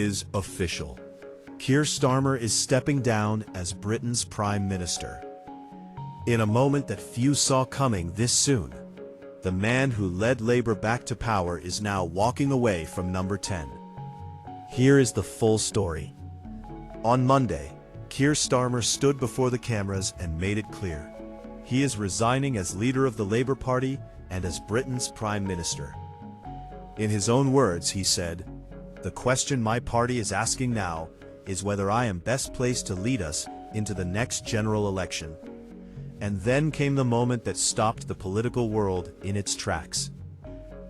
is official. Keir Starmer is stepping down as Britain's Prime Minister. In a moment that few saw coming this soon, the man who led Labour back to power is now walking away from number 10. Here is the full story. On Monday, Keir Starmer stood before the cameras and made it clear. He is resigning as leader of the Labour Party and as Britain's Prime Minister. In his own words, he said, "The question my party is asking now is whether I am best placed to lead us into the next general election." And then came the moment that stopped the political world in its tracks.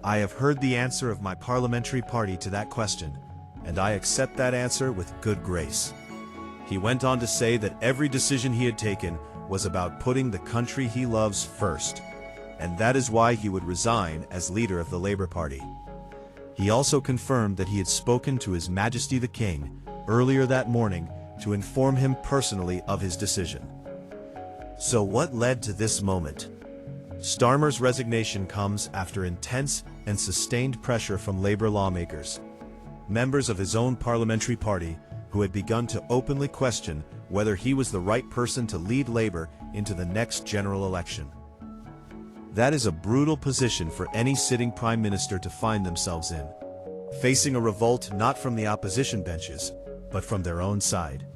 "I have heard the answer of my parliamentary party to that question, and I accept that answer with good grace." He went on to say that every decision he had taken was about putting the country he loves first, and that is why he would resign as leader of the Labour Party. He also confirmed that he had spoken to His Majesty the King earlier that morning to inform him personally of his decision. So what led to this moment? Starmer's resignation comes after intense and sustained pressure from Labour lawmakers, members of his own parliamentary party who had begun to openly question whether he was the right person to lead Labour into the next general election. That is a brutal position for any sitting Prime Minister to find themselves in, facing a revolt not from the opposition benches, but from their own side.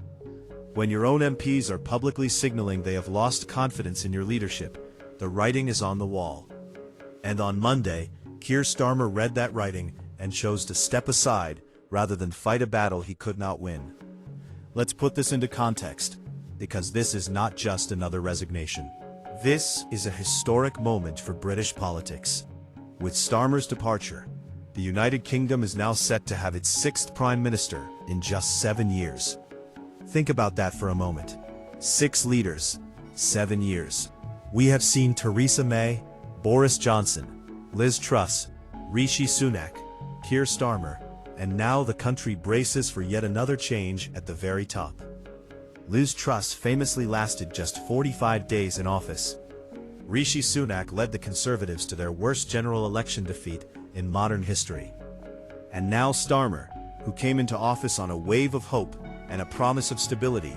When your own MPs are publicly signaling they have lost confidence in your leadership, the writing is on the wall. And on Monday, Keir Starmer read that writing and chose to step aside rather than fight a battle he could not win. Let's put this into context, because this is not just another resignation. This is a historic moment for British politics. With Starmer's departure, the United Kingdom is now set to have its sixth Prime Minister in just 7 years. Think about that for a moment. 6 leaders, 7 years. We have seen Theresa May, Boris Johnson, Liz Truss, Rishi Sunak, Keir Starmer, and now the country braces for yet another change at the very top. Liz Truss famously lasted just 45 days in office. Rishi Sunak led the Conservatives to their worst general election defeat in modern history. And now Starmer, who came into office on a wave of hope and a promise of stability,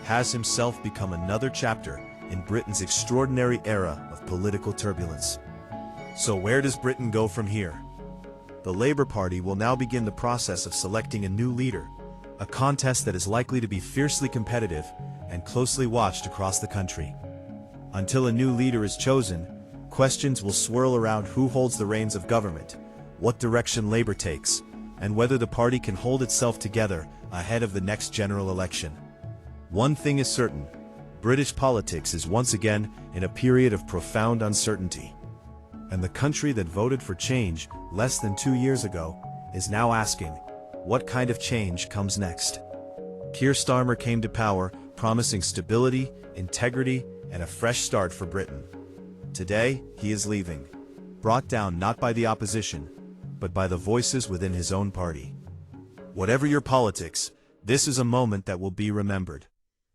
has himself become another chapter in Britain's extraordinary era of political turbulence. So where does Britain go from here? The Labour Party will now begin the process of selecting a new leader, a contest that is likely to be fiercely competitive and closely watched across the country. Until a new leader is chosen, questions will swirl around who holds the reins of government, what direction Labour takes, and whether the party can hold itself together ahead of the next general election. One thing is certain: British politics is once again in a period of profound uncertainty. And the country that voted for change less than 2 years ago is now asking, what kind of change comes next? Keir Starmer came to power promising stability, integrity, and a fresh start for Britain. Today, he is leaving, brought down not by the opposition, but by the voices within his own party. Whatever your politics, this is a moment that will be remembered.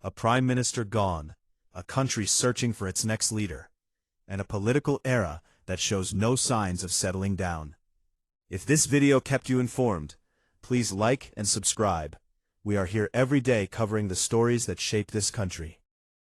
A Prime Minister gone, a country searching for its next leader, and a political era that shows no signs of settling down. If this video kept you informed, please like and subscribe. We are here every day covering the stories that shape this country.